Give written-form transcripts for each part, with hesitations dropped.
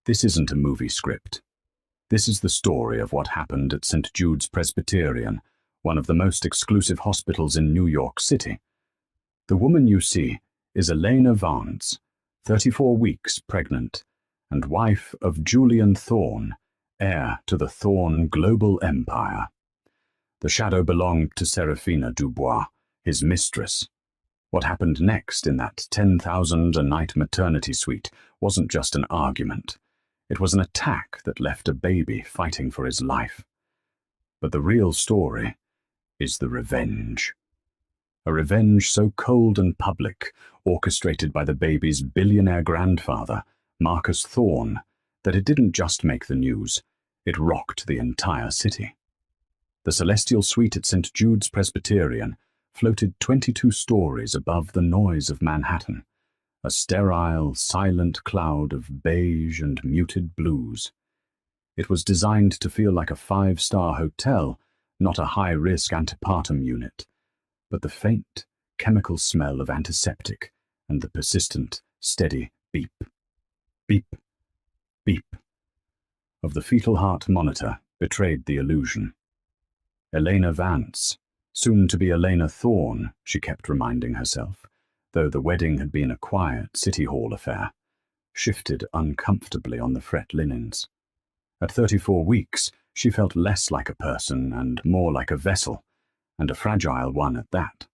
This isn't a movie script. This is the story of what happened at St. Jude's Presbyterian, one of the most exclusive hospitals in New York City. The woman you see is Elena Vance, 34 weeks pregnant, and wife of Julian Thorne, heir to the Thorne global empire. The shadow belonged to Serafina Dubois, his mistress. What happened next in that 10,000-a-night maternity suite wasn't just an argument. It was an attack that left a baby fighting for his life. But the real story is the revenge. A revenge so cold and public, orchestrated by the baby's billionaire grandfather, Marcus Thorne, that it didn't just make the news, it rocked the entire city. The celestial suite at St. Jude's Presbyterian floated 22 stories above the noise of Manhattan, a sterile, silent cloud of beige and muted blues. It was designed to feel like a 5-star hotel, not a high-risk antepartum unit, but the faint, chemical smell of antiseptic and the persistent, steady beep, beep, beep of the fetal heart monitor betrayed the illusion. Elena Vance, soon to be Elena Thorne, she kept reminding herself, though the wedding had been a quiet City Hall affair, shifted uncomfortably on the fret linens. At 34 weeks, she felt less like a person and more like a vessel, and a fragile one at that.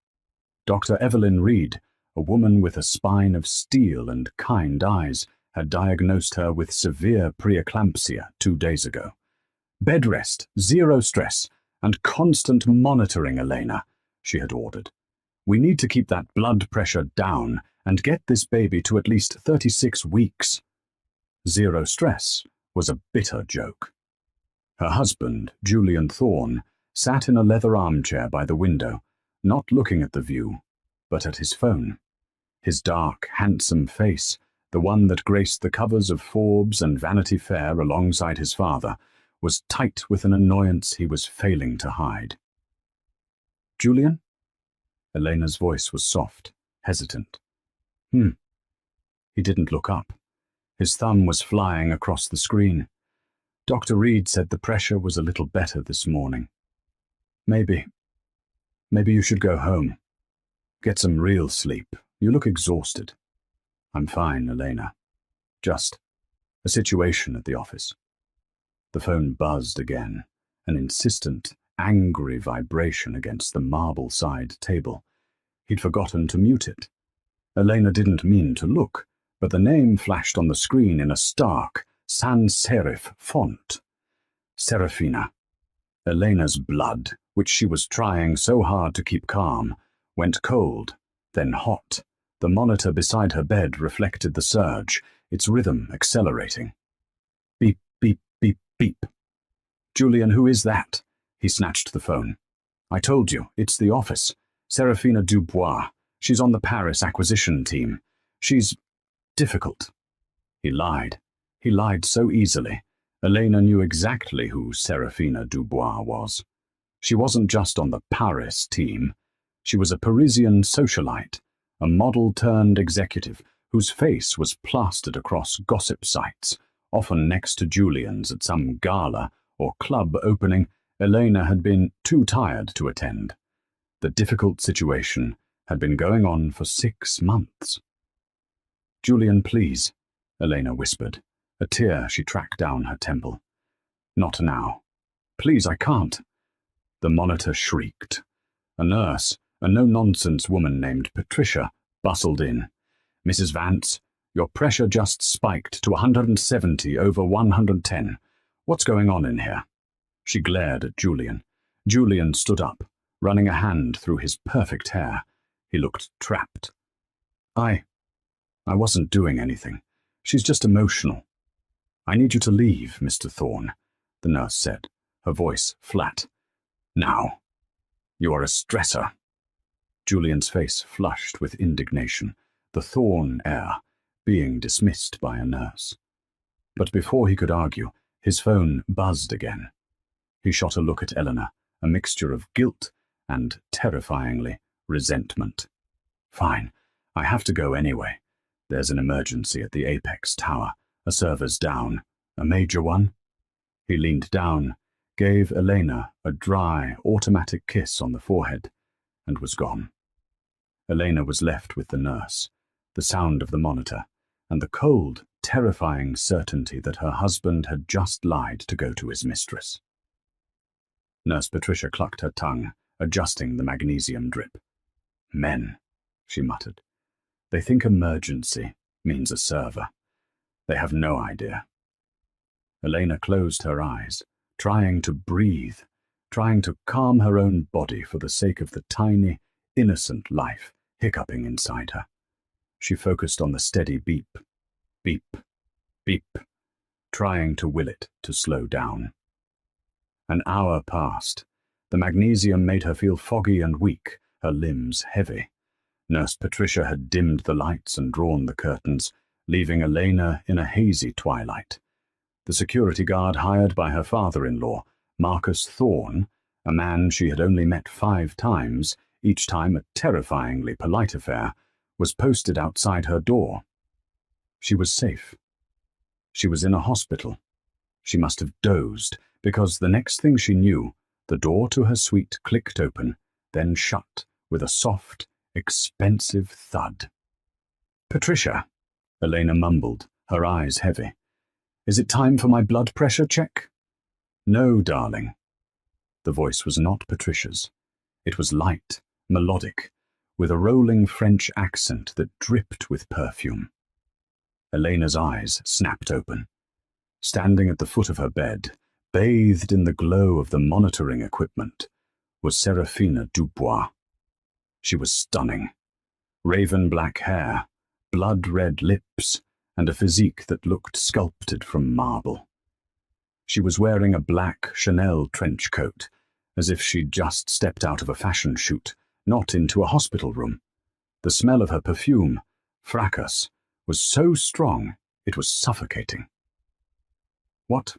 Dr. Evelyn Reed, a woman with a spine of steel and kind eyes, had diagnosed her with severe preeclampsia 2 days ago. Bed rest, zero stress, and constant monitoring, Elena, she had ordered. We need to keep that blood pressure down and get this baby to at least 36 weeks. Zero stress was a bitter joke. Her husband, Julian Thorne, sat in a leather armchair by the window, not looking at the view, but at his phone. His dark, handsome face, the one that graced the covers of Forbes and Vanity Fair alongside his father, was tight with an annoyance he was failing to hide. Julian? Elena's voice was soft, hesitant. He didn't look up. His thumb was flying across the screen. Dr. Reed said the pressure was a little better this morning. Maybe you should go home. Get some real sleep. You look exhausted. I'm fine, Elena. Just a situation at the office. The phone buzzed again, an insistent, angry vibration against the marble-side table. He'd forgotten to mute it. Elena didn't mean to look, but the name flashed on the screen in a stark, sans-serif font. Serafina. Elena's blood, which she was trying so hard to keep calm, went cold, then hot. The monitor beside her bed reflected the surge, its rhythm accelerating. Beep, beep, beep, beep. Julian, who is that? He snatched the phone. I told you, it's the office. Serafina Dubois. She's on the Paris acquisition team. She's difficult. He lied. He lied so easily. Elena knew exactly who Serafina Dubois was. She wasn't just on the Paris team. She was a Parisian socialite, a model-turned-executive whose face was plastered across gossip sites, often next to Julian's at some gala or club opening Elena had been too tired to attend. The difficult situation had been going on for 6 months. Julian, please, Elena whispered, a tear she tracked down her temple. Not now. Please, I can't. The monitor shrieked. A nurse, a no-nonsense woman named Patricia, bustled in. Mrs. Vance, your pressure just spiked to 170 over 110. What's going on in here? She glared at Julian. Julian stood up, running a hand through his perfect hair. He looked trapped. I wasn't doing anything. She's just emotional. I need you to leave, Mr. Thorne, the nurse said, her voice flat. Now. You are a stressor. Julian's face flushed with indignation, the Thorne heir being dismissed by a nurse. But before he could argue, his phone buzzed again. He shot a look at Eleanor, a mixture of guilt and, terrifyingly, resentment. Fine, I have to go anyway. There's an emergency at the Apex Tower, A server's down. A major one? He leaned down, gave Elena a dry, automatic kiss on the forehead, and was gone. Elena was left with the nurse, the sound of the monitor, and the cold, terrifying certainty that her husband had just lied to go to his mistress. Nurse Patricia clucked her tongue, adjusting the magnesium drip. Men, she muttered. They think emergency means a server. They have no idea. Elena closed her eyes, trying to breathe, trying to calm her own body for the sake of the tiny, innocent life hiccuping inside her. She focused on the steady beep, beep, beep, trying to will it to slow down. An hour passed. The magnesium made her feel foggy and weak, her limbs heavy. Nurse Patricia had dimmed the lights and drawn the curtains, leaving Elena in a hazy twilight. The security guard hired by her father-in-law, Marcus Thorne, a man she had only met 5 times, each time a terrifyingly polite affair, was posted outside her door. She was safe. She was in a hospital. She must have dozed, because the next thing she knew, the door to her suite clicked open, then shut with a soft, expensive thud. "Patricia," Elena mumbled, her eyes heavy. "Is it time for my blood pressure check?" "No, darling." The voice was not Patricia's. It was light, melodic, with a rolling French accent that dripped with perfume. Elena's eyes snapped open. Standing at the foot of her bed, bathed in the glow of the monitoring equipment, was Seraphina Dubois. She was stunning. Raven-black hair, blood-red lips, and a physique that looked sculpted from marble. She was wearing a black Chanel trench coat, as if she'd just stepped out of a fashion shoot, not into a hospital room. The smell of her perfume, fracas, was so strong it was suffocating. What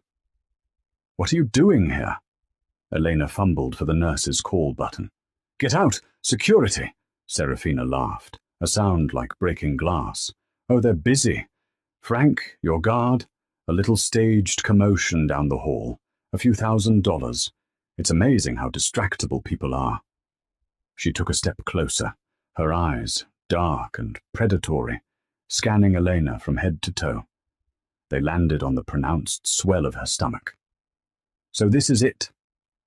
are you doing here?" Elena fumbled for the nurse's call button. "Get out! Security!" Seraphina laughed, a sound like breaking glass. "Oh, they're busy. Frank, your guard, a little staged commotion down the hall, a few $1,000s. It's amazing how distractible people are." She took a step closer, her eyes, dark and predatory, scanning Elena from head to toe. They landed on the pronounced swell of her stomach. "So this is it,"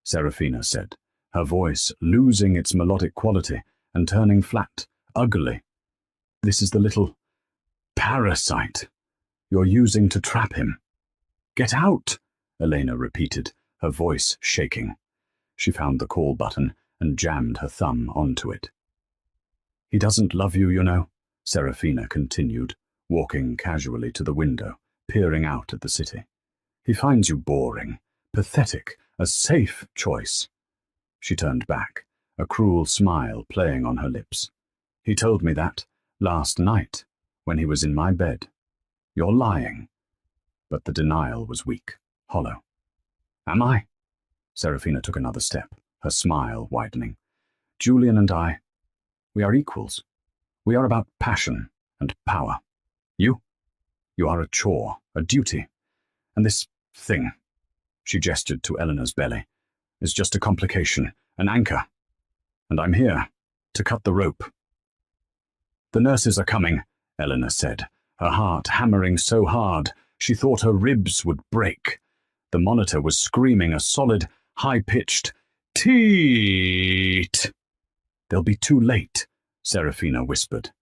Seraphina said, her voice losing its melodic quality and turning flat, ugly. "This is the little parasite you're using to trap him." "Get out," Elena repeated, her voice shaking. She found the call button and jammed her thumb onto it. "He doesn't love you, you know," Seraphina continued, walking casually to the window, peering out at the city. "He finds you boring, pathetic, a safe choice." She turned back, a cruel smile playing on her lips. "He told me that last night when he was in my bed. You're lying." But the denial was weak, hollow. "Am I?" Seraphina took another step, her smile widening. "Julian and I, we are equals. We are about passion and power. You are a chore, a duty. And this thing," she gestured to Eleanor's belly, "is just a complication, an anchor. And I'm here to cut the rope." "The nurses are coming," Eleanor said, her heart hammering so hard she thought her ribs would break. The monitor was screaming a solid, high-pitched teet. "They'll be too late," Seraphina whispered.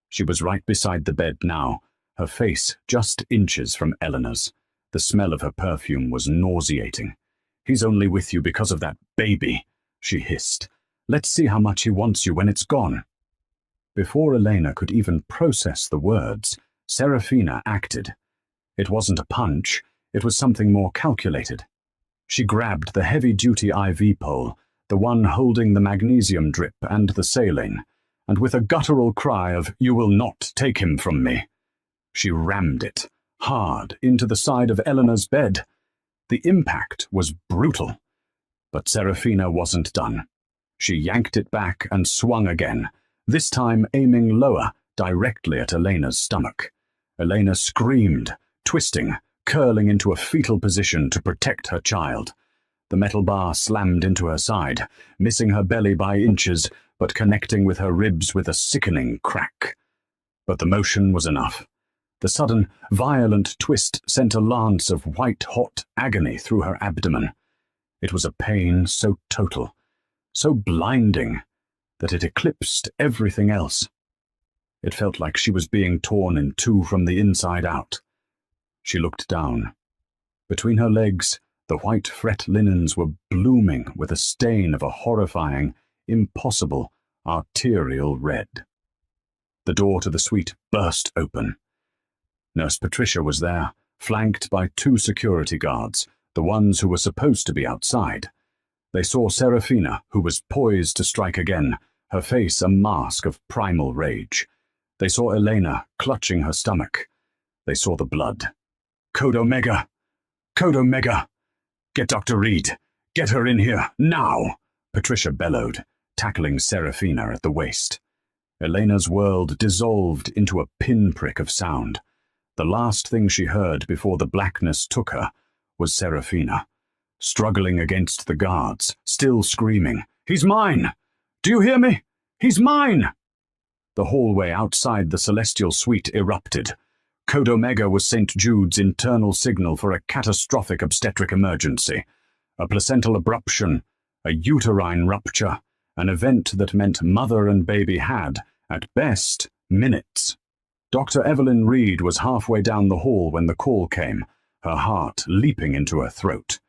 She was right beside the bed now, her face just inches from Eleanor's. The smell of her perfume was nauseating. "He's only with you because of that baby," she hissed. "Let's see how much he wants you when it's gone." Before Elena could even process the words, Seraphina acted. It wasn't a punch, it was something more calculated. She grabbed the heavy-duty IV pole, the one holding the magnesium drip and the saline, and with a guttural cry of, "You will not take him from me," she rammed it, hard, into the side of Eleanor's bed. The impact was brutal. But Seraphina wasn't done. She yanked it back and swung again, this time aiming lower, directly at Elena's stomach. Elena screamed, twisting, curling into a fetal position to protect her child. The metal bar slammed into her side, missing her belly by inches, but connecting with her ribs with a sickening crack. But the motion was enough. The sudden, violent twist sent a lance of white-hot agony through her abdomen. It was a pain so total, so blinding, that it eclipsed everything else. It felt like she was being torn in two from the inside out. She looked down. Between her legs, the white fret linens were blooming with a stain of a horrifying, impossible, arterial red. The door to the suite burst open. Nurse Patricia was there, flanked by two security guards, the ones who were supposed to be outside. They saw Serafina, who was poised to strike again, her face a mask of primal rage. They saw Elena clutching her stomach. They saw the blood. Code Omega! Code Omega! Get Dr. Reed! Get her in here, now! Patricia bellowed, tackling Serafina at the waist. Elena's world dissolved into a pinprick of sound. The last thing she heard before the blackness took her was Serafina, struggling against the guards, still screaming, "He's mine! Do you hear me? He's mine!" The hallway outside the celestial suite erupted. Code Omega was St. Jude's internal signal for a catastrophic obstetric emergency, a placental abruption, a uterine rupture, an event that meant mother and baby had, at best, minutes. Dr. Evelyn Reed was halfway down the hall when the call came, her heart leaping into her throat.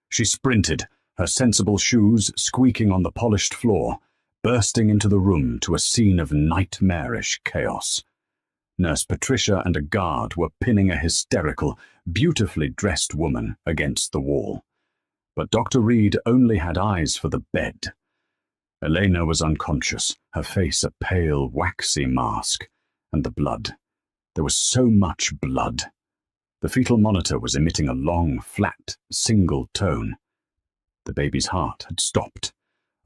She sprinted, her sensible shoes squeaking on the polished floor, bursting into the room to a scene of nightmarish chaos. Nurse Patricia and a guard were pinning a hysterical, beautifully dressed woman against the wall. But Dr. Reed only had eyes for the bed. Elena was unconscious, her face a pale, waxy mask, and the blood. There was so much blood. The fetal monitor was emitting a long, flat, single tone. The baby's heart had stopped.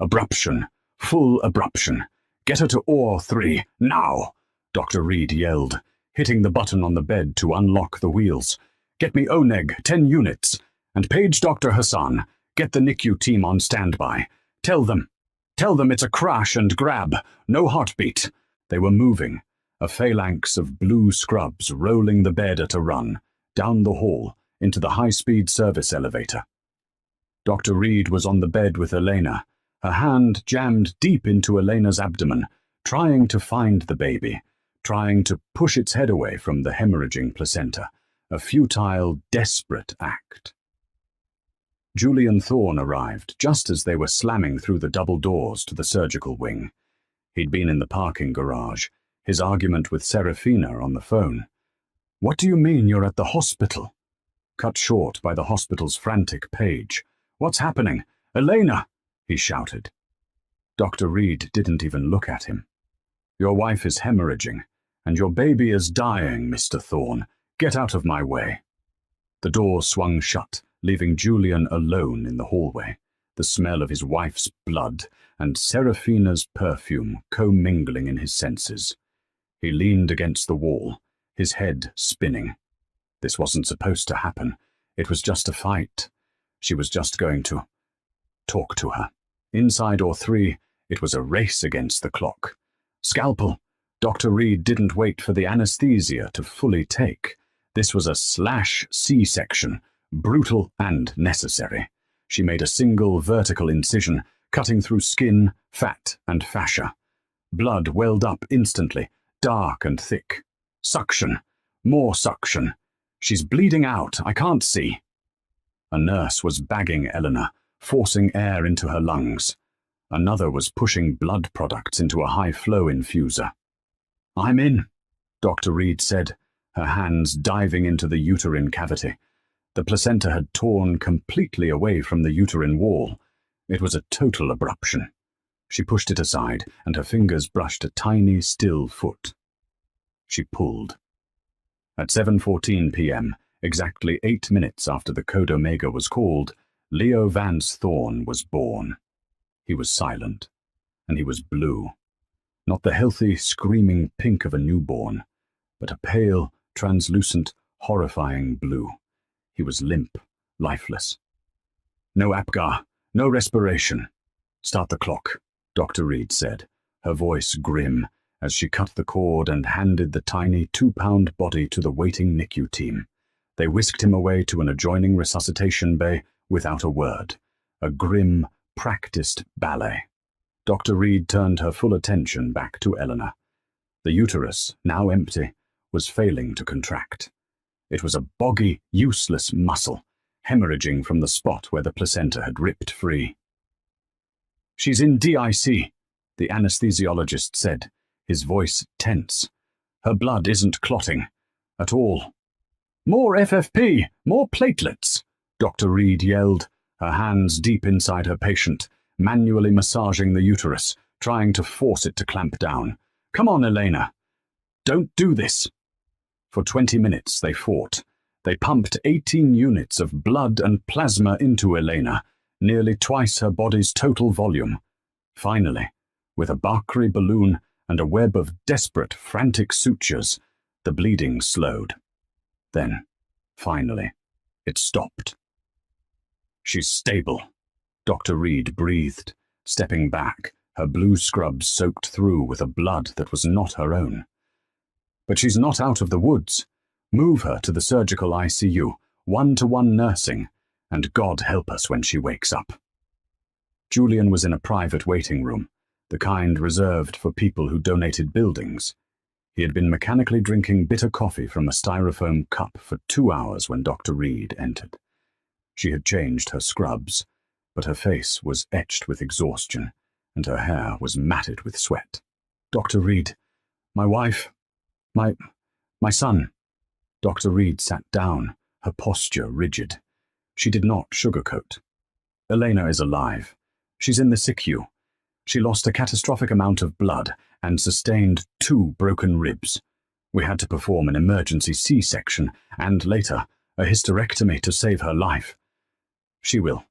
Abruption, full abruption. Get her to OR 3, now! Dr. Reed yelled, hitting the button on the bed to unlock the wheels. Get me ONEG, 10 units. And page Dr. Hassan. Get the NICU team on standby. Tell them it's a crash and grab, no heartbeat. They were moving, a phalanx of blue scrubs rolling the bed at a run, down the hall, into the high-speed service elevator. Dr. Reed was on the bed with Elena, her hand jammed deep into Elena's abdomen, trying to find the baby, trying to push its head away from the hemorrhaging placenta, a futile, desperate act. Julian Thorne arrived just as they were slamming through the double doors to the surgical wing. He'd been in the parking garage, his argument with Serafina on the phone. "What do you mean you're at the hospital?" Cut short by the hospital's frantic page. "What's happening? Elena!" he shouted. Dr. Reed didn't even look at him. "Your wife is hemorrhaging, and your baby is dying, Mr. Thorne. Get out of my way." The door swung shut, leaving Julian alone in the hallway, the smell of his wife's blood and Serafina's perfume commingling in his senses. He leaned against the wall, his head spinning. This wasn't supposed to happen. It was just a fight. She was just going to talk to her. Inside OR 3, it was a race against the clock. Scalpel. Dr. Reed didn't wait for the anesthesia to fully take. This was a slash C-section, brutal and necessary. She made a single vertical incision, cutting through skin, fat, and fascia. Blood welled up instantly, dark and thick. Suction. More suction. "She's bleeding out. I can't see." A nurse was bagging Eleanor, forcing air into her lungs. Another was pushing blood products into a high-flow infuser. "I'm in," Dr. Reed said, her hands diving into the uterine cavity. The placenta had torn completely away from the uterine wall. It was a total abruption. She pushed it aside, and her fingers brushed a tiny, still foot. She pulled. At 7:14 p.m., exactly 8 minutes after the Code Omega was called, Leo Vance Thorne was born. He was silent, and he was blue. Not the healthy, screaming pink of a newborn, but a pale, translucent, horrifying blue. He was limp, lifeless. "No Apgar, no respiration. Start the clock," Dr. Reed said, her voice grim, as she cut the cord and handed the tiny 2-pound body to the waiting NICU team. They whisked him away to an adjoining resuscitation bay without a word. A grim, practiced ballet. Dr. Reed turned her full attention back to Eleanor. The uterus, now empty, was failing to contract. It was a boggy, useless muscle, hemorrhaging from the spot where the placenta had ripped free. "She's in DIC," the anesthesiologist said, his voice tense. "Her blood isn't clotting. At all." "More FFP! More platelets!" Dr. Reed yelled, her hands deep inside her patient, manually massaging the uterus, trying to force it to clamp down. "Come on, Elena. Don't do this." For 20 minutes they fought. They pumped 18 units of blood and plasma into Elena, nearly twice her body's total volume. Finally, with a Barclay balloon and a web of desperate, frantic sutures, the bleeding slowed. Then, finally, it stopped. "She's stable," Dr. Reed breathed, stepping back, her blue scrubs soaked through with a blood that was not her own. "But she's not out of the woods. Move her to the surgical ICU, 1-to-1 nursing, and God help us when she wakes up." Julian was in a private waiting room, the kind reserved for people who donated buildings. He had been mechanically drinking bitter coffee from a styrofoam cup for 2 hours when Dr. Reed entered. She had changed her scrubs, but her face was etched with exhaustion, and her hair was matted with sweat. "Dr. Reed, my wife, my son." Dr. Reed sat down, her posture rigid. She did not sugarcoat. "Elena is alive. She's in the SICU. She lost a catastrophic amount of blood and sustained 2 broken ribs. We had to perform an emergency C-section and, later, a hysterectomy to save her life. She will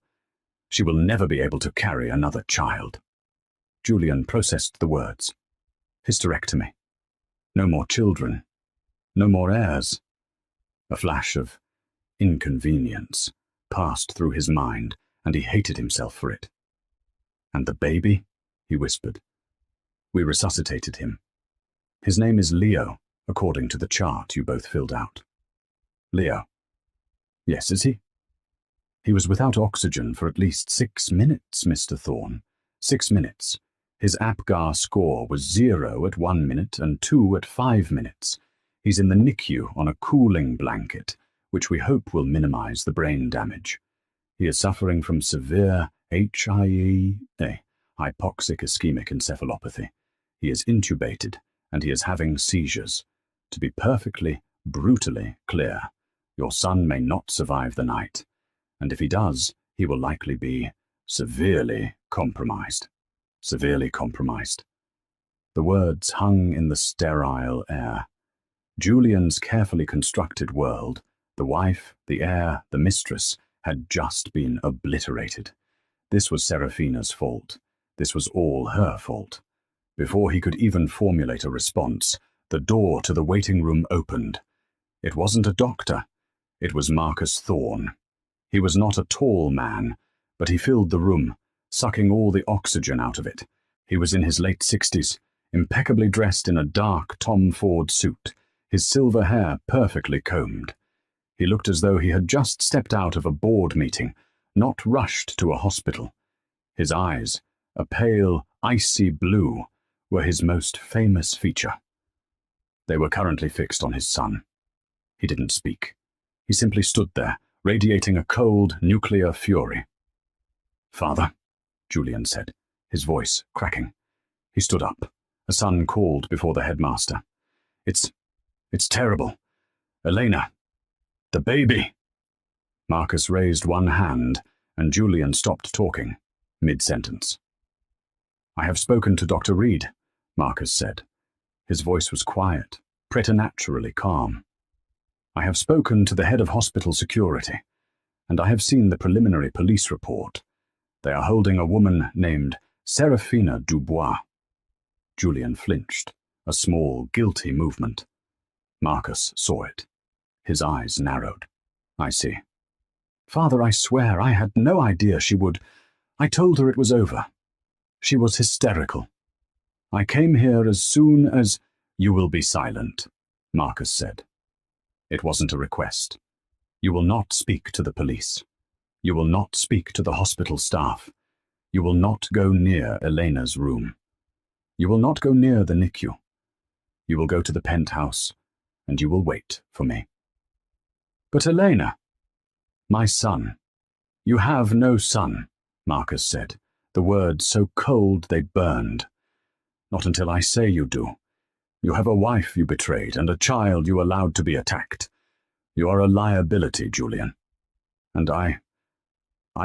never be able to carry another child." Julian processed the words. Hysterectomy. No more children. No more heirs. A flash of inconvenience passed through his mind, and he hated himself for it. "And the baby?" he whispered. "We resuscitated him. His name is Leo, according to the chart you both filled out." "Leo?" "Yes, is he?" "He was without oxygen for at least 6 minutes, Mr. Thorne. 6 minutes. His APGAR score was 0 at 1 minute and 2 at 5 minutes. He's in the NICU on a cooling blanket, which we hope will minimize the brain damage. He is suffering from severe hypoxic ischemic encephalopathy. He is intubated, and he is having seizures. To be perfectly, brutally clear, your son may not survive the night, and if he does, he will likely be severely compromised." Severely compromised. The words hung in the sterile air. Julian's carefully constructed world, the wife, the heir, the mistress, had just been obliterated. This was Serafina's fault. This was all her fault. Before he could even formulate a response, the door to the waiting room opened. It wasn't a doctor. It was Marcus Thorne. He was not a tall man, but he filled the room, sucking all the oxygen out of it. He was in his late 60s, impeccably dressed in a dark Tom Ford suit, his silver hair perfectly combed. He looked as though he had just stepped out of a board meeting, not rushed to a hospital. His eyes, a pale, icy blue, were his most famous feature. They were currently fixed on his son. He didn't speak. He simply stood there, radiating a cold, nuclear fury. "Father," Julian said, his voice cracking. He stood up. A son called before the headmaster. It's terrible. Elena. The baby." Marcus raised one hand, and Julian stopped talking, mid-sentence. "I have spoken to Dr. Reed," Marcus said. His voice was quiet, preternaturally calm. "I have spoken to the head of hospital security, and I have seen the preliminary police report. They are holding a woman named Serafina Dubois." Julian flinched, a small, guilty movement. Marcus saw it. His eyes narrowed. I see. Father, I swear I had no idea she would. I told her it was over. She was hysterical. I came here as soon as— You will be silent, Marcus said. It wasn't a request. You will not speak to the police. You will not speak to the hospital staff. You will not go near Elena's room. You will not go near the NICU. You will go to the penthouse, and you will wait for me. But Elena— My son. You have no son, Marcus said, the words so cold they burned. Not until I say you do. You have a wife you betrayed and a child you allowed to be attacked. You are a liability, Julian. And I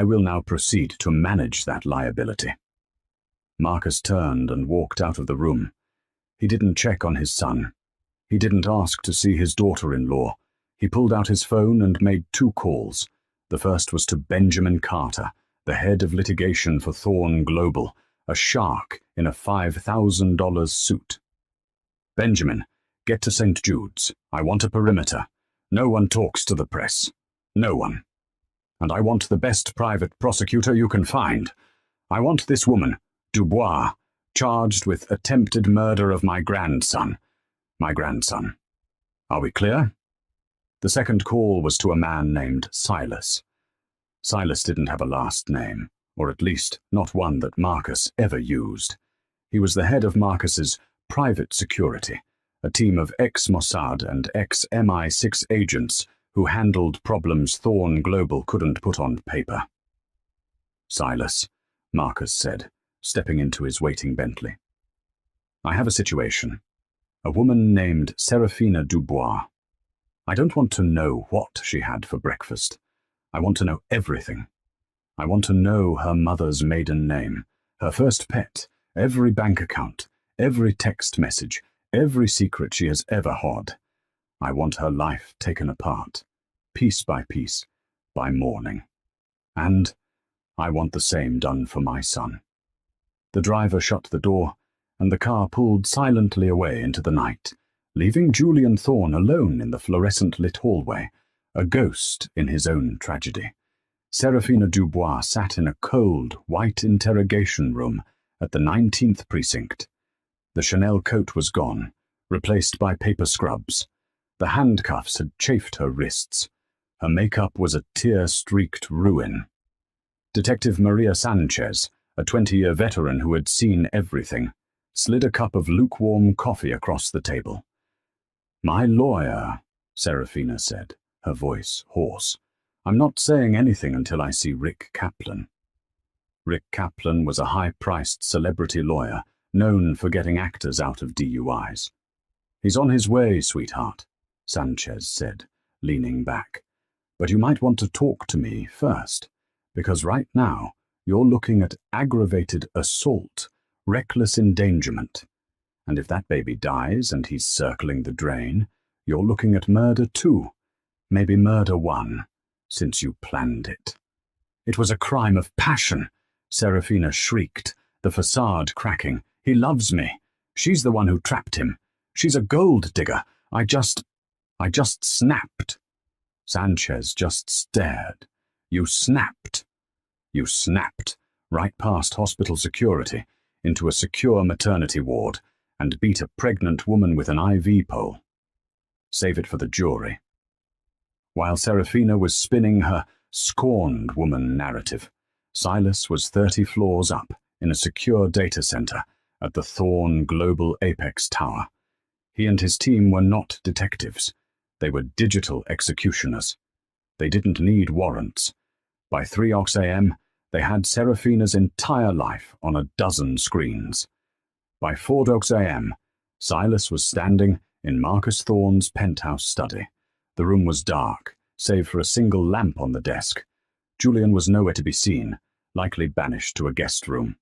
will now proceed to manage that liability. Marcus turned and walked out of the room. He didn't check on his son. He didn't ask to see his daughter-in-law. He pulled out his phone and made 2 calls. The first was to Benjamin Carter, the head of litigation for Thorn Global, a shark in a $5,000 suit. Benjamin, get to St. Jude's. I want a perimeter. No one talks to the press. No one. And I want the best private prosecutor you can find. I want this woman, Dubois, charged with attempted murder of my grandson. My grandson. Are we clear? The second call was to a man named Silas. Silas didn't have a last name, or at least not one that Marcus ever used. He was the head of Marcus's private security, a team of ex-Mossad and ex-MI6 agents who handled problems Thorn Global couldn't put on paper. Silas, Marcus said, stepping into his waiting Bentley. I have a situation. A woman named Serafina Dubois. I don't want to know what she had for breakfast. I want to know everything. I want to know her mother's maiden name, her first pet, every bank account, every text message, every secret she has ever had. I want her life taken apart, piece by piece, by morning. And I want the same done for my son. The driver shut the door, and the car pulled silently away into the night, leaving Julian Thorne alone in the fluorescent-lit hallway, a ghost in his own tragedy. Serafina Dubois sat in a cold, white interrogation room at the 19th precinct. The Chanel coat was gone, replaced by paper scrubs. The handcuffs had chafed her wrists. Her makeup was a tear-streaked ruin. Detective Maria Sanchez, a 20-year veteran who had seen everything, slid a cup of lukewarm coffee across the table. My lawyer, Serafina said, her voice hoarse. I'm not saying anything until I see Rick Kaplan. Rick Kaplan was a high-priced celebrity lawyer, known for getting actors out of DUIs. He's on his way, sweetheart, Sanchez said, leaning back. But you might want to talk to me first, because right now you're looking at aggravated assault, reckless endangerment. And if that baby dies and he's circling the drain, you're looking at murder too, maybe murder 1, since you planned it. It was a crime of passion, Serafina shrieked, the facade cracking. He loves me. She's the one who trapped him. She's a gold digger. I just snapped. Sanchez just stared. You snapped. You snapped, right past hospital security, into a secure maternity ward, and beat a pregnant woman with an IV pole. Save it for the jury. While Serafina was spinning her scorned woman narrative, Silas was 30 floors up in a secure data center at the Thorn Global Apex Tower. He and his team were not detectives. They were digital executioners. They didn't need warrants. By 3 a.m., they had Serafina's entire life on a dozen screens. By 4 a.m., Silas was standing in Marcus Thorne's penthouse study. The room was dark, save for a single lamp on the desk. Julian was nowhere to be seen, likely banished to a guest room.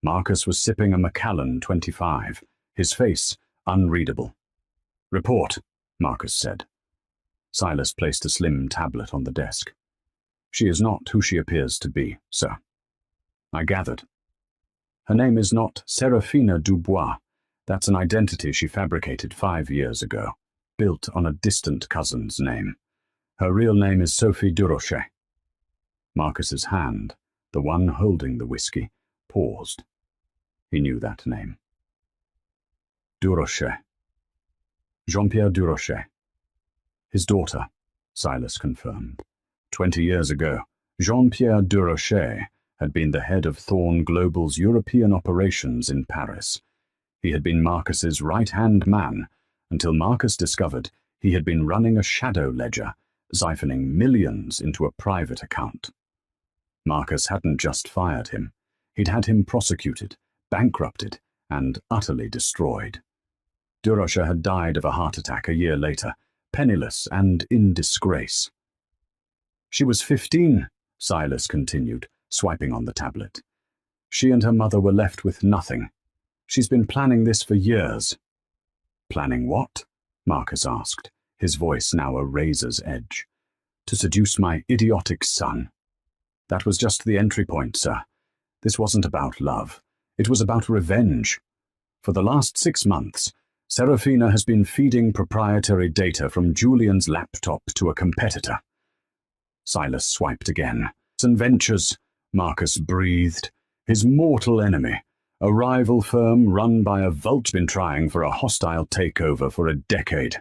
Marcus was sipping a Macallan 25, his face unreadable. Report, Marcus said. Silas placed a slim tablet on the desk. She is not who she appears to be, sir. I gathered. Her name is not Serafina Dubois. That's an identity she fabricated 5 years ago. built on a distant cousin's name. Her real name is Sophie Durocher. Marcus's hand, the one holding the whiskey, paused. He knew that name. Durocher. Jean-Pierre Durocher. His daughter, Silas confirmed. 20 years ago, Jean-Pierre Durocher had been the head of Thorn Global's European operations in Paris. He had been Marcus's right-hand man until Marcus discovered he had been running a shadow ledger, siphoning millions into a private account. Marcus hadn't just fired him. He'd had him prosecuted, bankrupted, and utterly destroyed. Durocher had died of a heart attack a year later, penniless and in disgrace. She was 15, Silas continued, swiping on the tablet. She and her mother were left with nothing. She's been planning this for years. Planning what? Marcus asked, his voice now a razor's edge. To seduce my idiotic son. That was just the entry point, sir. This wasn't about love. It was about revenge. For the last 6 months, Serafina has been feeding proprietary data from Julian's laptop to a competitor. Silas swiped again. Ventures, Marcus breathed. His mortal enemy, a rival firm run by a vulture, been trying for a hostile takeover for a decade.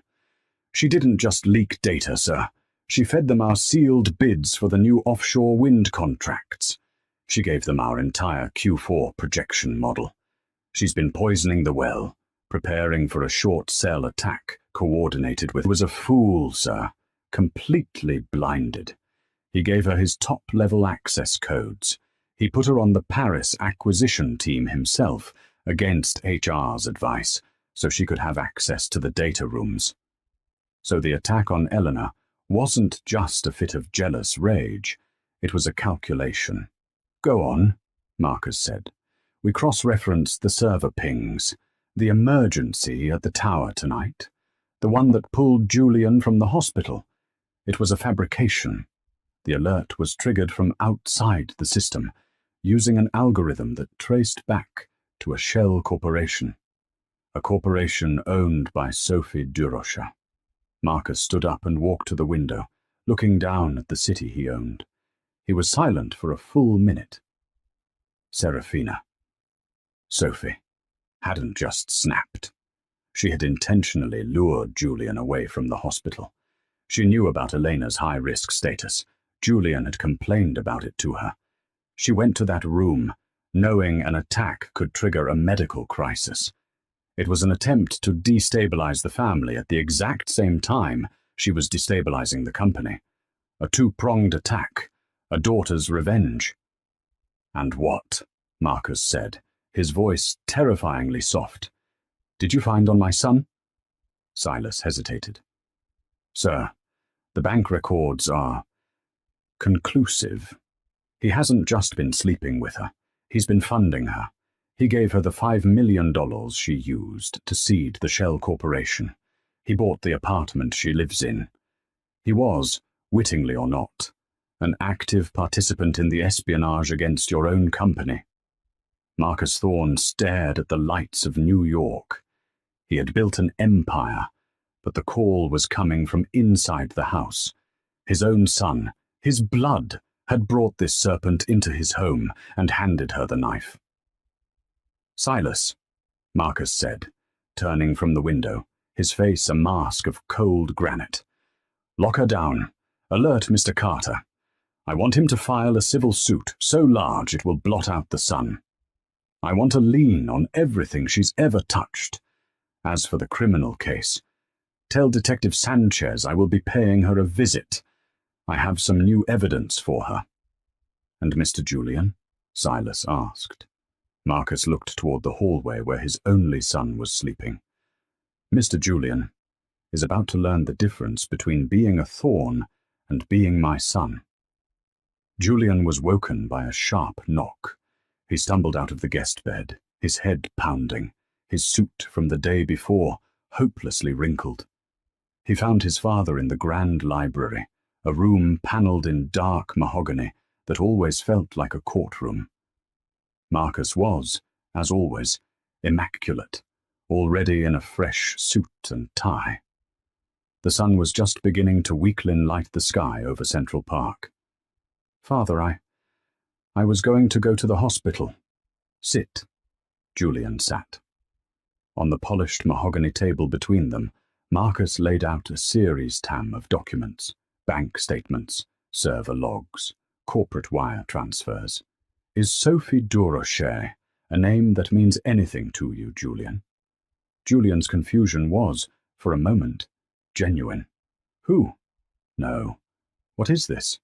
She didn't just leak data, sir. She fed them our sealed bids for the new offshore wind contracts. She gave them our entire Q4 projection model. She's been poisoning the well, preparing for a short cell attack coordinated with... He was a fool, sir, completely blinded. He gave her his top-level access codes. He put her on the Paris acquisition team himself, against HR's advice, so she could have access to the data rooms. So the attack on Eleanor wasn't just a fit of jealous rage. It was a calculation. Go on, Marcus said. We cross-referenced the server pings. The emergency at the tower tonight. The one that pulled Julian from the hospital. It was a fabrication. The alert was triggered from outside the system, using an algorithm that traced back to a shell corporation. A corporation owned by Sophie Durocher. Marcus stood up and walked to the window, looking down at the city he owned. He was silent for a full minute. Serafina. Sophie hadn't just snapped. She had intentionally lured Julian away from the hospital. She knew about Elena's high-risk status. Julian had complained about it to her. She went to that room, knowing an attack could trigger a medical crisis. It was an attempt to destabilize the family at the exact same time she was destabilizing the company. A two-pronged attack, a daughter's revenge. And what? Marcus said, his voice terrifyingly soft. Did you find on my son? Silas hesitated. Sir, the bank records are conclusive. He hasn't just been sleeping with her. He's been funding her. He gave her the $5 million she used to seed the Shell Corporation. He bought the apartment she lives in. He was, wittingly or not, an active participant in the espionage against your own company. Marcus Thorne stared at the lights of New York. He had built an empire, but the call was coming from inside the house. His own son, his blood, had brought this serpent into his home and handed her the knife. Silas, Marcus said, turning from the window, his face a mask of cold granite. Lock her down. Alert Mr. Carter. I want him to file a civil suit so large it will blot out the sun. I want a lien on everything she's ever touched. As for the criminal case, tell Detective Sanchez I will be paying her a visit. I have some new evidence for her. And Mr. Julian? Silas asked. Marcus looked toward the hallway where his only son was sleeping. Mr. Julian is about to learn the difference between being a thorn and being my son. Julian was woken by a sharp knock. He stumbled out of the guest bed, his head pounding, his suit from the day before hopelessly wrinkled. He found his father in the grand library, a room panelled in dark mahogany that always felt like a courtroom. Marcus was, as always, immaculate, already in a fresh suit and tie. The sun was just beginning to weakly light the sky over Central Park. "Father, I was going to go to the hospital." "Sit." Julian sat. On the polished mahogany table between them, Marcus laid out a series tam of documents, bank statements, server logs, corporate wire transfers. "Is Sophie Durocher a name that means anything to you, Julian?" Julian's confusion was, for a moment, genuine. "Who? No. What is this?"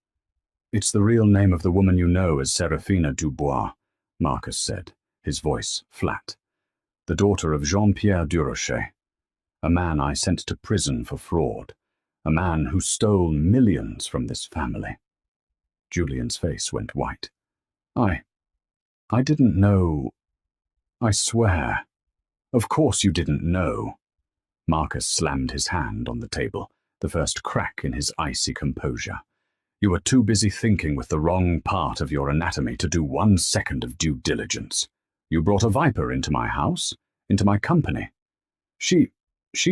"It's the real name of the woman you know as Seraphina Dubois," Marcus said, his voice flat. "The daughter of Jean-Pierre Durocher, a man I sent to prison for fraud, a man who stole millions from this family." Julian's face went white. I didn't know. I swear." "Of course you didn't know." Marcus slammed his hand on the table, the first crack in his icy composure. "You were too busy thinking with the wrong part of your anatomy to do 1 second of due diligence. You brought a viper into my house, into my company." She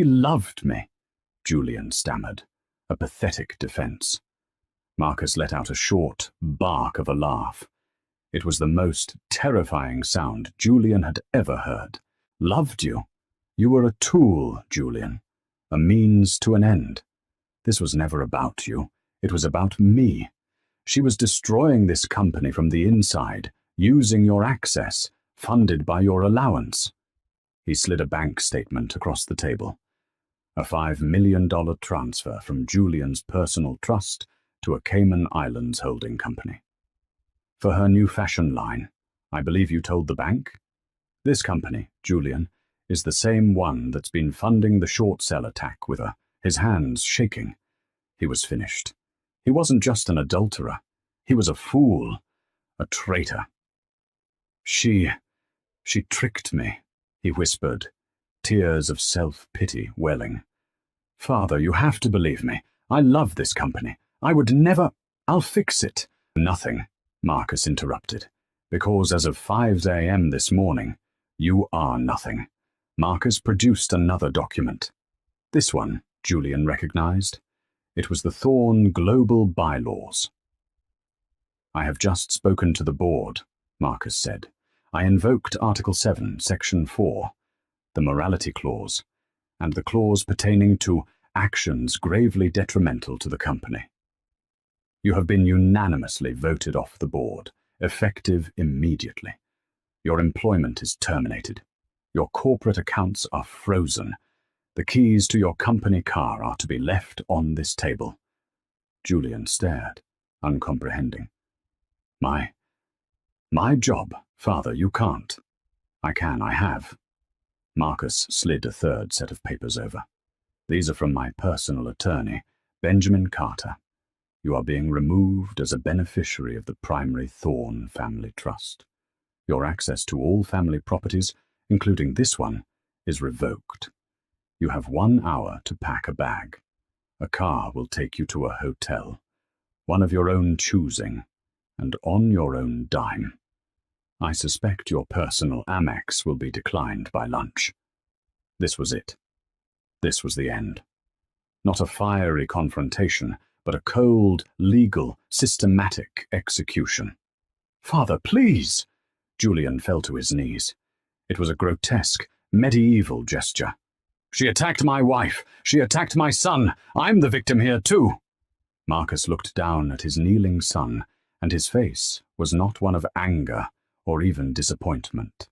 loved me," Julian stammered, a pathetic defense. Marcus let out a short bark of a laugh. It was the most terrifying sound Julian had ever heard. "Loved you? You were a tool, Julian, a means to an end. This was never about you. It was about me. She was destroying this company from the inside, using your access, funded by your allowance." He slid a bank statement across the table. A $5 million transfer from Julian's personal trust to a Cayman Islands holding company. "For her new fashion line, I believe you told the bank? This company, Julian, is the same one that's been funding the short sell attack with her, his hands shaking. He was finished. He wasn't just an adulterer. He was a fool, a traitor. She tricked me," he whispered, tears of self-pity welling. "Father, you have to believe me. I love this company. I would never. I'll fix it." "Nothing," Marcus interrupted, "because as of 5 a.m. this morning, you are nothing." Marcus produced another document. This one, Julian recognized. It was the Thorn Global Bylaws. "I have just spoken to the board," Marcus said. "I invoked Article 7, Section 4, the morality clause, and the clause pertaining to actions gravely detrimental to the company. You have been unanimously voted off the board, effective immediately. Your employment is terminated. Your corporate accounts are frozen. The keys to your company car are to be left on this table." Julian stared, uncomprehending. My job, Father, you can't." "I can, I have." Marcus slid a third set of papers over. "These are from my personal attorney, Benjamin Carter. You are being removed as a beneficiary of the primary Thorn family trust. Your access to all family properties, including this one, is revoked. You have 1 hour to pack a bag. A car will take you to a hotel, one of your own choosing, and on your own dime. I suspect your personal Amex will be declined by lunch." This was it. This was the end. Not a fiery confrontation, but a cold, legal, systematic execution. "Father, please!" Julian fell to his knees. It was a grotesque, medieval gesture. "She attacked my wife. She attacked my son. I'm the victim here too." Marcus looked down at his kneeling son, and his face was not one of anger or even disappointment.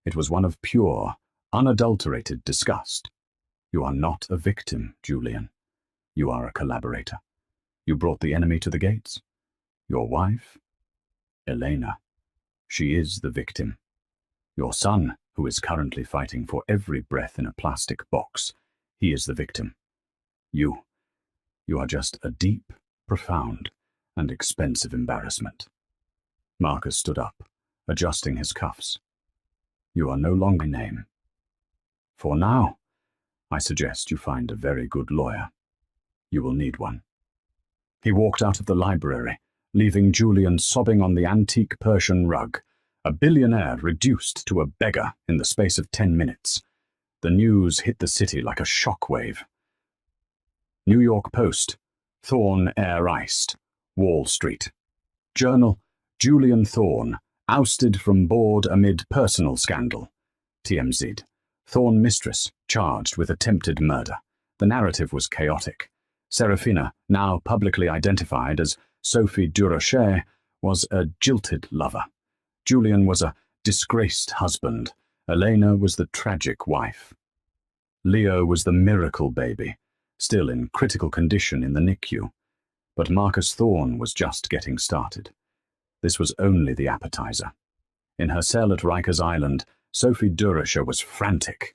It was one of pure, unadulterated disgust. "You are not a victim, Julian. You are a collaborator. You brought the enemy to the gates. Your wife, Elena, she is the victim. Your son, who is currently fighting for every breath in a plastic box, he is the victim. You are just a deep, profound, and expensive embarrassment." Marcus stood up, adjusting his cuffs. "You are no longer my name. For now, I suggest you find a very good lawyer. You will need one." He walked out of the library, leaving Julian sobbing on the antique Persian rug, a billionaire reduced to a beggar in the space of 10 minutes. The news hit the city like a shockwave. New York Post, Thorne air iced, Wall Street. Journal, Julian Thorne, ousted from board amid personal scandal. TMZ, Thorne Mistress, charged with attempted murder. The narrative was chaotic. Serafina, now publicly identified as Sophie Durocher, was a jilted lover. Julian was a disgraced husband. Elena was the tragic wife. Leo was the miracle baby, still in critical condition in the NICU. But Marcus Thorne was just getting started. This was only the appetizer. In her cell at Rikers Island, Sophie Durocher was frantic.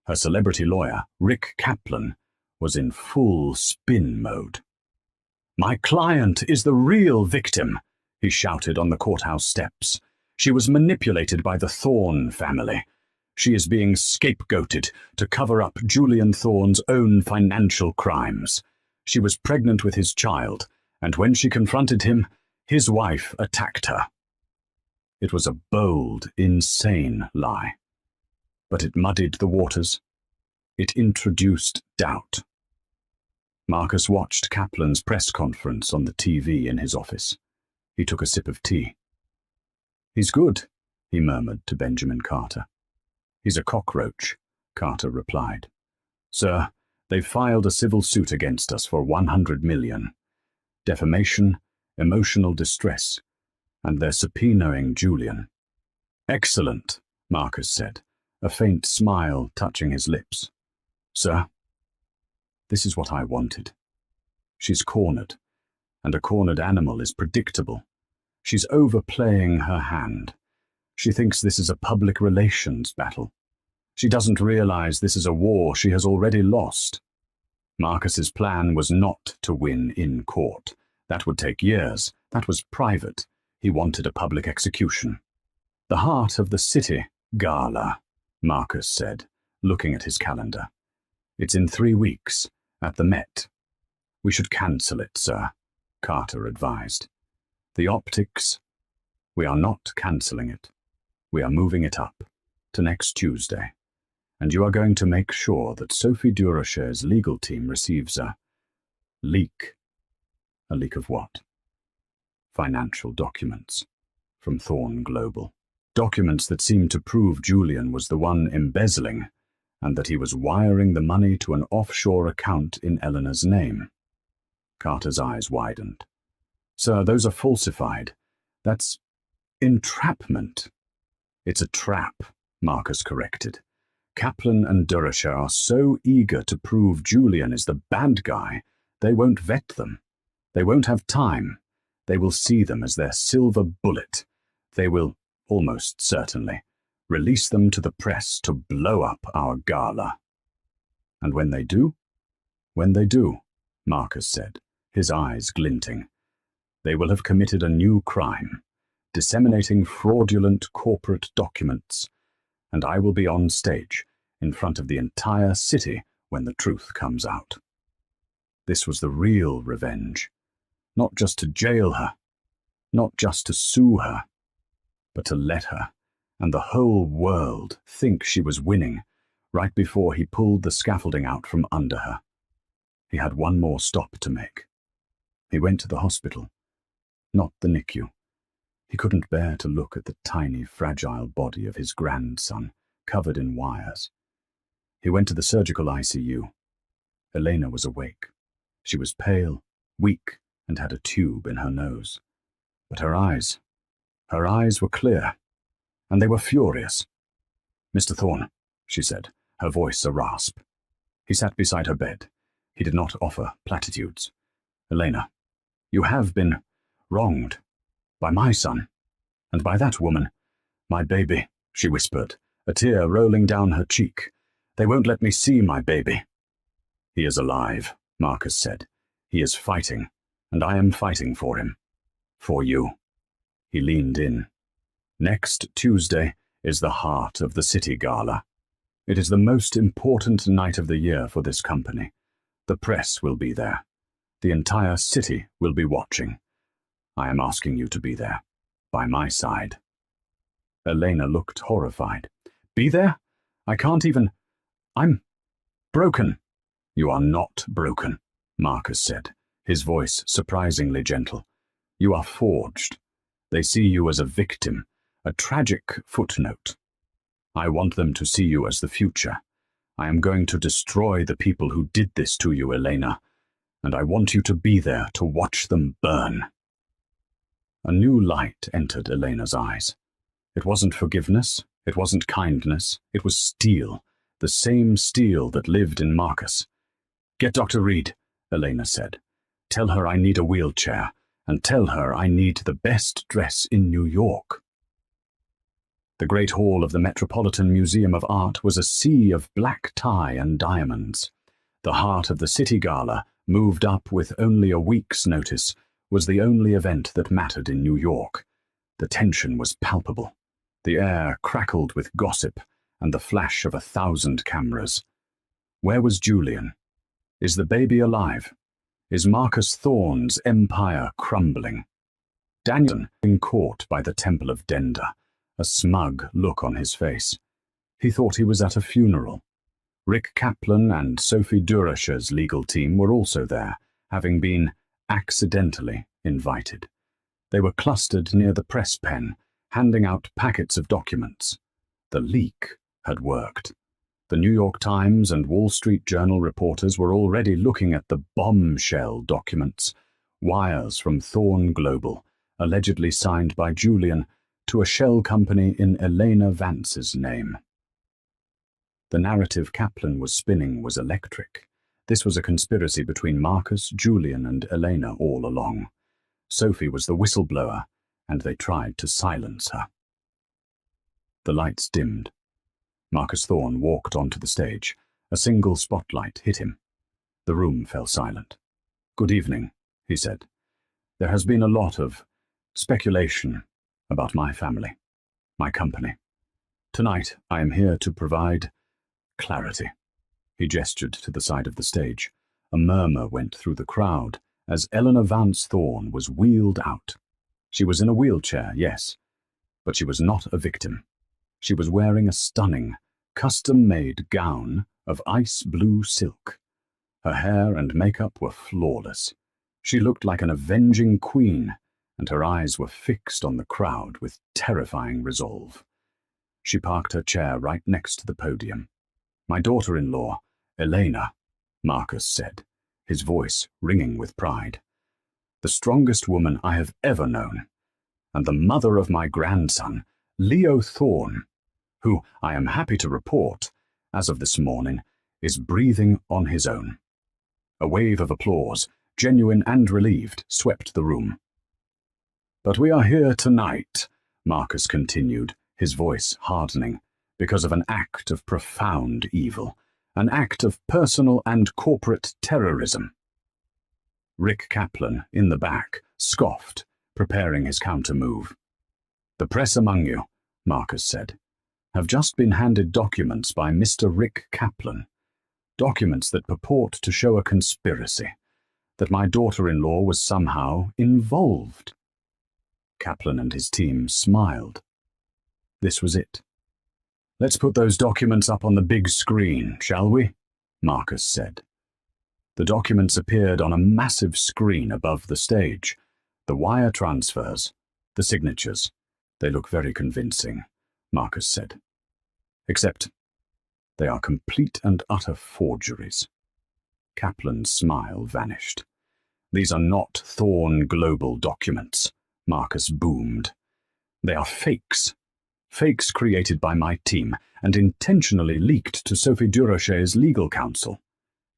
Her celebrity lawyer, Rick Kaplan, was in full spin mode. "My client is the real victim," he shouted on the courthouse steps. "She was manipulated by the Thorne family. She is being scapegoated to cover up Julian Thorne's own financial crimes. She was pregnant with his child, and when she confronted him, his wife attacked her." It was a bold, insane lie. But it muddied the waters. It introduced doubt. Marcus watched Kaplan's press conference on the TV in his office. He took a sip of tea. "He's good," he murmured to Benjamin Carter. "He's a cockroach," Carter replied. "Sir, they've filed a civil suit against us for $100 million. Defamation, emotional distress, and they're subpoenaing Julian." "Excellent," Marcus said, a faint smile touching his lips. "Sir, this is what I wanted. She's cornered, and a cornered animal is predictable. She's overplaying her hand. She thinks this is a public relations battle. She doesn't realize this is a war she has already lost." Marcus's plan was not to win in court. That would take years. That was private. He wanted a public execution. "The heart of the city gala," Marcus said, looking at his calendar. "It's in 3 weeks, at the Met." "We should cancel it, sir," Carter advised. "The optics—" "We are not cancelling it. We are moving it up to next Tuesday. And you are going to make sure that Sophie Durocher's legal team receives a leak." "A leak of what?" "Financial documents from Thorne Global. Documents that seemed to prove Julian was the one embezzling and that he was wiring the money to an offshore account in Eleanor's name." Carter's eyes widened. "Sir, those are falsified. That's entrapment." "It's a trap," Marcus corrected. "Kaplan and Durocher are so eager to prove Julian is the bad guy, they won't vet them. They won't have time. They will see them as their silver bullet. They will, almost certainly, release them to the press to blow up our gala." "And when they do?" "When they do," Marcus said, his eyes glinting, "they will have committed a new crime, disseminating fraudulent corporate documents, and I will be on stage, in front of the entire city when the truth comes out." This was the real revenge. Not just to jail her, not just to sue her, but to let her, and the whole world, think she was winning, right before he pulled the scaffolding out from under her. He had one more stop to make. He went to the hospital, not the NICU. He couldn't bear to look at the tiny, fragile body of his grandson, covered in wires. He went to the surgical ICU. Elena was awake. She was pale, weak, and had a tube in her nose. But her eyes were clear, and they were furious. "Mr. Thorne," she said, her voice a rasp. He sat beside her bed. He did not offer platitudes. "Elena, you have been wronged. By my son, and by that woman. My baby," she whispered, a tear rolling down her cheek. "They won't let me see my baby." "He is alive," Marcus said. "He is fighting, and I am fighting for him. For you." He leaned in. "Next Tuesday is the heart of the City Gala. It is the most important night of the year for this company. The press will be there. The entire city will be watching. I am asking you to be there, by my side." Elena looked horrified. "Be there? I can't even... I'm broken." "You are not broken," Marcus said, his voice surprisingly gentle. You are forged. They see you as a victim, a tragic footnote. I want them to see you as the future. I am going to destroy the people who did this to you, Elena, and I want you to be there to watch them burn. A new light entered Elena's eyes. It wasn't forgiveness, it wasn't kindness, it was steel, the same steel that lived in Marcus. Get Dr. Reed, Elena said. Tell her I need a wheelchair, and tell her I need the best dress in New York. The great hall of the Metropolitan Museum of Art was a sea of black tie and diamonds. The heart of the City Gala, moved up with only a week's notice, was the only event that mattered in New York. The tension was palpable. The air crackled with gossip and the flash of 1,000 cameras. Where was Julian? Is the baby alive? Is Marcus Thorne's empire crumbling? Daniel being caught by the Temple of Denda, a smug look on his face. He thought he was at a funeral. Rick Kaplan and Sophie Durasher's legal team were also there, having been accidentally invited. They were clustered near the press pen, handing out packets of documents. The leak had worked. The New York Times and Wall Street Journal reporters were already looking at the bombshell documents, wires from Thorne Global, allegedly signed by Julian, to a shell company in Elena Vance's name. The narrative Kaplan was spinning was electric. This was a conspiracy between Marcus, Julian, and Elena all along. Sophie was the whistleblower, and they tried to silence her. The lights dimmed. Marcus Thorne walked onto the stage. A single spotlight hit him. The room fell silent. Good evening, he said. There has been a lot of speculation about my family, my company. Tonight I am here to provide clarity. He gestured to the side of the stage. A murmur went through the crowd as Eleanor Vance Thorne was wheeled out. She was in a wheelchair, yes, but she was not a victim. She was wearing a stunning, custom-made gown of ice blue silk. Her hair and makeup were flawless. She looked like an avenging queen, and her eyes were fixed on the crowd with terrifying resolve. She parked her chair right next to the podium. My daughter-in-law, Elena, Marcus said, his voice ringing with pride. The strongest woman I have ever known, and the mother of my grandson, Leo Thorne, who, I am happy to report, as of this morning, is breathing on his own. A wave of applause, genuine and relieved, swept the room. But we are here tonight, Marcus continued, his voice hardening, because of an act of profound evil, an act of personal and corporate terrorism. Rick Kaplan, in the back, scoffed, preparing his counter-move. The press among you, Marcus said, have just been handed documents by Mr. Rick Kaplan, documents that purport to show a conspiracy, that my daughter-in-law was somehow involved. Kaplan and his team smiled. This was it. Let's put those documents up on the big screen, shall we? Marcus said. The documents appeared on a massive screen above the stage. The wire transfers, the signatures. They look very convincing, Marcus said. Except they are complete and utter forgeries. Kaplan's smile vanished. These are not Thorne Global documents, Marcus boomed. They are fakes. Fakes created by my team and intentionally leaked to Sophie Durasher's legal counsel.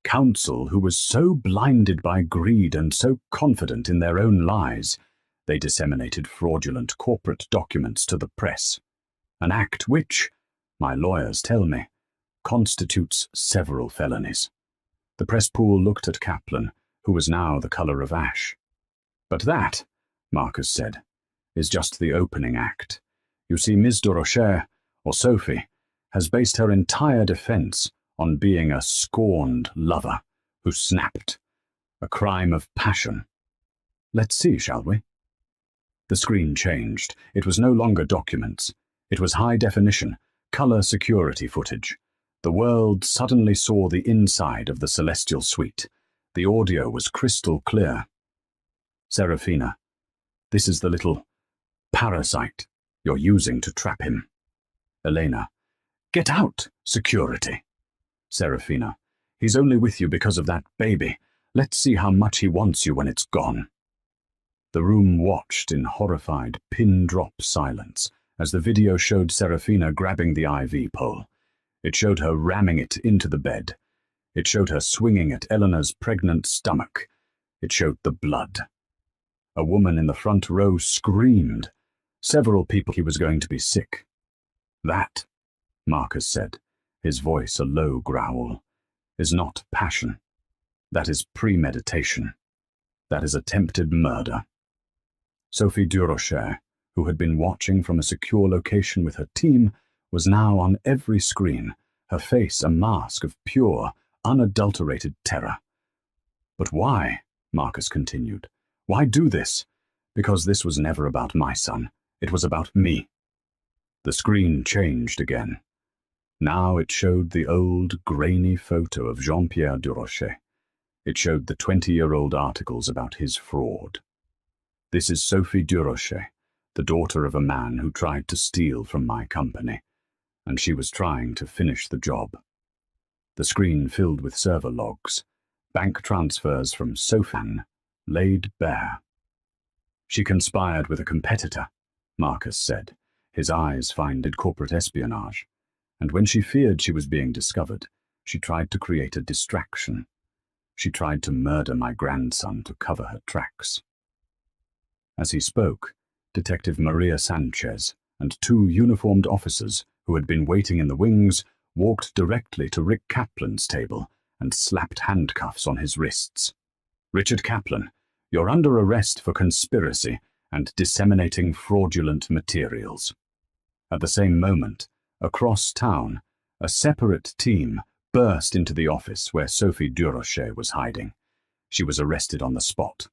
Counsel who was so blinded by greed and so confident in their own lies, they disseminated fraudulent corporate documents to the press. An act which, my lawyers tell me, constitutes several felonies. The press pool looked at Kaplan, who was now the color of ash. But that, Marcus said, is just the opening act. You see, Ms. Durasher, or Sophie, has based her entire defense on being a scorned lover who snapped, a crime of passion. Let's see, shall we? The screen changed. It was no longer documents. It was high-definition, color security footage. The world suddenly saw the inside of the celestial suite. The audio was crystal clear. "Serafina, this is the little parasite you're using to trap him." Elena, "Get out, security." Serafina, "He's only with you because of that baby. Let's see how much he wants you when it's gone." The room watched in horrified, pin-drop silence as the video showed Serafina grabbing the IV pole. It showed her ramming it into the bed. It showed her swinging at Eleanor's pregnant stomach. It showed the blood. A woman in the front row screamed. Several people he was going to be sick. "That," Marcus said, his voice a low growl, "is not passion. That is premeditation. That is attempted murder." Sophie Durocher, who had been watching from a secure location with her team, was now on every screen, her face a mask of pure, unadulterated terror. "But why?" Marcus continued. "Why do this? Because this was never about my son. It was about me." The screen changed again. Now it showed the old, grainy photo of Jean-Pierre Durocher. It showed the 20-year-old articles about his fraud. "This is Sophie Durocher, the daughter of a man who tried to steal from my company, and she was trying to finish the job." The screen filled with server logs, bank transfers from Sofan, laid bare. "She conspired with a competitor," Marcus said. His eyes finded corporate espionage. "And when she feared she was being discovered, she tried to create a distraction. She tried to murder my grandson to cover her tracks." As he spoke, Detective Maria Sanchez and two uniformed officers who had been waiting in the wings walked directly to Rick Kaplan's table and slapped handcuffs on his wrists. "Richard Kaplan, you're under arrest for conspiracy and disseminating fraudulent materials." At the same moment, across town, a separate team burst into the office where Sophie Durocher was hiding. She was arrested on the spot.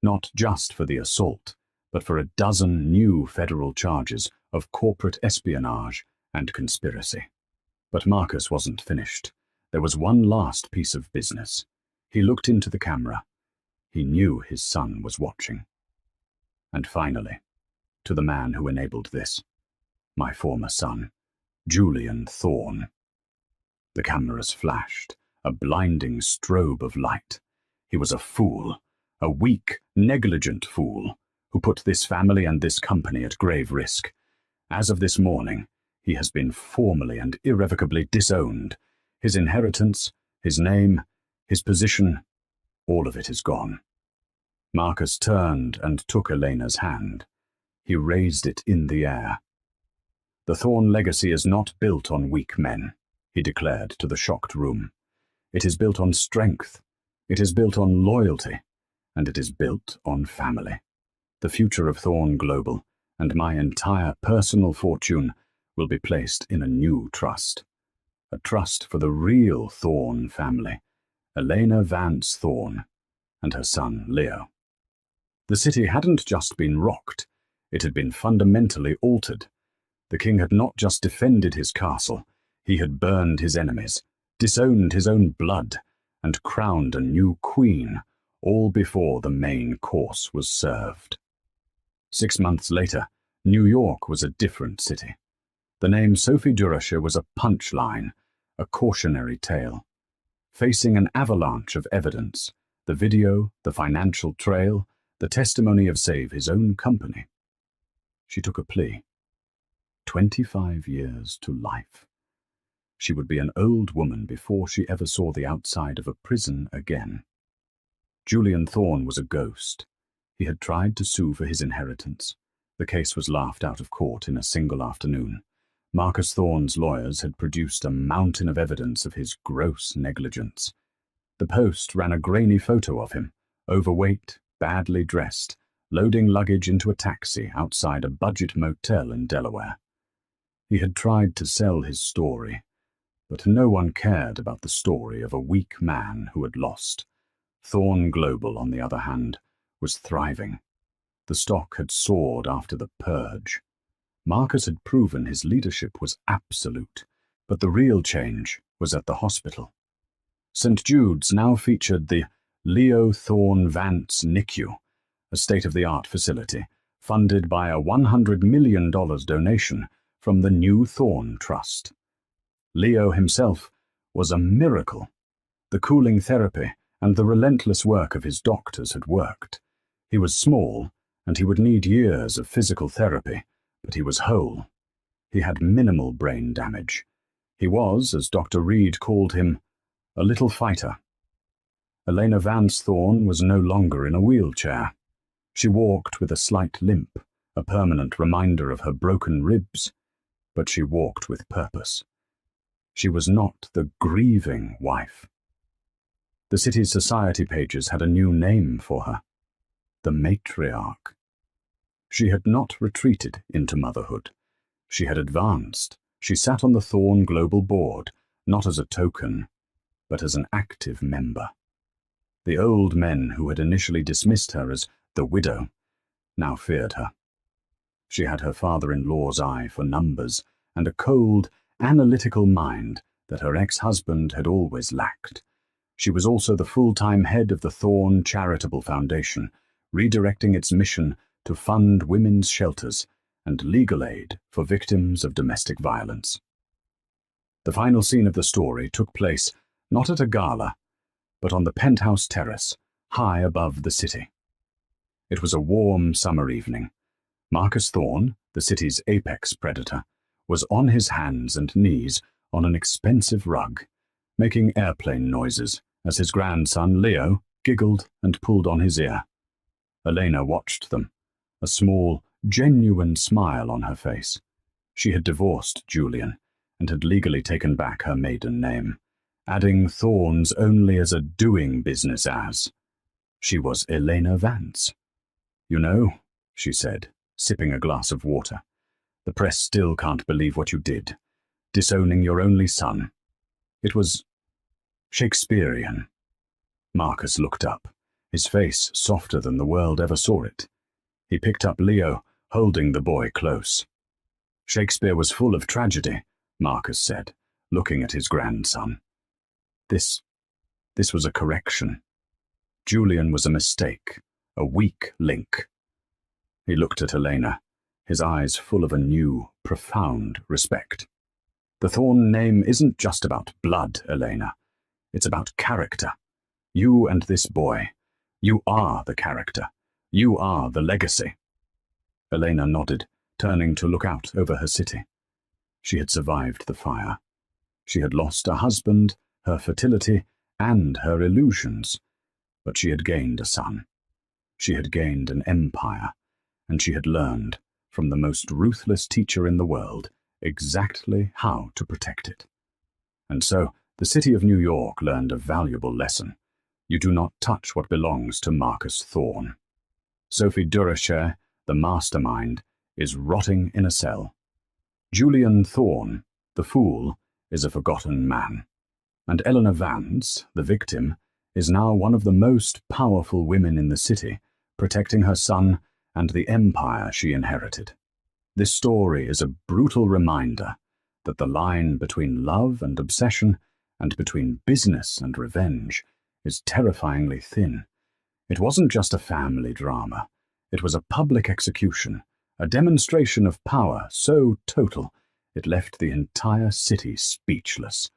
Not just for the assault, but for a dozen new federal charges of corporate espionage and conspiracy. But Marcus wasn't finished. There was one last piece of business. He looked into the camera. He knew his son was watching. "And finally, to the man who enabled this, my former son, Julian Thorne." The cameras flashed, a blinding strobe of light. He was a fool, a weak, negligent fool, who put this family and this company at grave risk. As of this morning, he has been formally and irrevocably disowned. His inheritance, his name, his position, all of it is gone. Marcus turned and took Elena's hand. He raised it in the air. "The Thorne legacy is not built on weak men," he declared to the shocked room. "It is built on strength. It is built on loyalty. And it is built on family. The future of Thorne Global and my entire personal fortune will be placed in a new trust. A trust for the real Thorne family, Elena Vance Thorne, and her son Leo." The city hadn't just been rocked, it had been fundamentally altered. The king had not just defended his castle, he had burned his enemies, disowned his own blood, and crowned a new queen, all before the main course was served. 6 months later, New York was a different city. The name Sophie Durocher was a punchline, a cautionary tale. Facing an avalanche of evidence, the video, the financial trail, the testimony of save his own company, she took a plea. 25 years to life. She would be an old woman before she ever saw the outside of a prison again. Julian Thorne was a ghost. He had tried to sue for his inheritance. The case was laughed out of court in a single afternoon. Marcus Thorne's lawyers had produced a mountain of evidence of his gross negligence. The Post ran a grainy photo of him, overweight, badly dressed, loading luggage into a taxi outside a budget motel in Delaware. He had tried to sell his story, but no one cared about the story of a weak man who had lost. Thorne Global, on the other hand, was thriving. The stock had soared after the purge. Marcus had proven his leadership was absolute, but the real change was at the hospital. St. Jude's now featured the Leo Thorne Vance NICU, a state-of-the-art facility funded by a $100 million donation from the New Thorne Trust. Leo himself was a miracle. The cooling therapy and the relentless work of his doctors had worked. He was small, and he would need years of physical therapy, but he was whole. He had minimal brain damage. He was, as Dr. Reed called him, a little fighter. Elena Vance Thorne was no longer in a wheelchair. She walked with a slight limp, a permanent reminder of her broken ribs, but she walked with purpose. She was not the grieving wife. The city's society pages had a new name for her: the matriarch. She had not retreated into motherhood. She had advanced. She sat on the Thorne Global Board, not as a token, but as an active member. The old men who had initially dismissed her as the widow now feared her. She had her father-in-law's eye for numbers and a cold, analytical mind that her ex-husband had always lacked. She was also the full-time head of the Thorne Charitable Foundation, redirecting its mission to fund women's shelters and legal aid for victims of domestic violence. The final scene of the story took place not at a gala, but on the penthouse terrace, high above the city. It was a warm summer evening. Marcus Thorne, the city's apex predator, was on his hands and knees on an expensive rug, making airplane noises as his grandson Leo giggled and pulled on his ear. Elena watched them, a small, genuine smile on her face. She had divorced Julian and had legally taken back her maiden name, adding Thorne's only as a doing business as. She was Elena Vance. "You know," she said, sipping a glass of water, "the press still can't believe what you did, disowning your only son. It was Shakespearean." Marcus looked up, his face softer than the world ever saw it. He picked up Leo, holding the boy close. "Shakespeare was full of tragedy," Marcus said, looking at his grandson. This was a correction. Julian was a mistake, a weak link." He looked at Elena, his eyes full of a new, profound respect. "The Thorne name isn't just about blood, Elena. It's about character. You and this boy. You are the character. You are the legacy." Elena nodded, turning to look out over her city. She had survived the fire. She had lost a husband, her fertility, and her illusions, but she had gained a son. She had gained an empire, and she had learned, from the most ruthless teacher in the world, exactly how to protect it. And so, the city of New York learned a valuable lesson. You do not touch what belongs to Marcus Thorne. Sophie Durocher, the mastermind, is rotting in a cell. Julian Thorne, the fool, is a forgotten man. And Eleanor Vance, the victim, is now one of the most powerful women in the city, protecting her son and the empire she inherited. This story is a brutal reminder that the line between love and obsession and between business and revenge is terrifyingly thin. It wasn't just a family drama. It was a public execution, a demonstration of power so total it left the entire city speechless.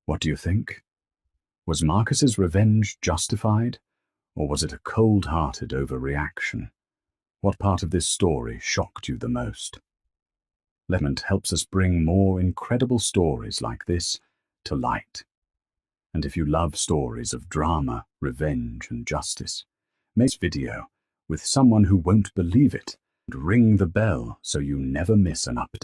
What do you think? Was Marcus's revenge justified, or was it a cold-hearted overreaction? What part of this story shocked you the most? Lemon helps us bring more incredible stories like this to light. And if you love stories of drama, revenge, and justice, make this video with someone who won't believe it and ring the bell so you never miss an update.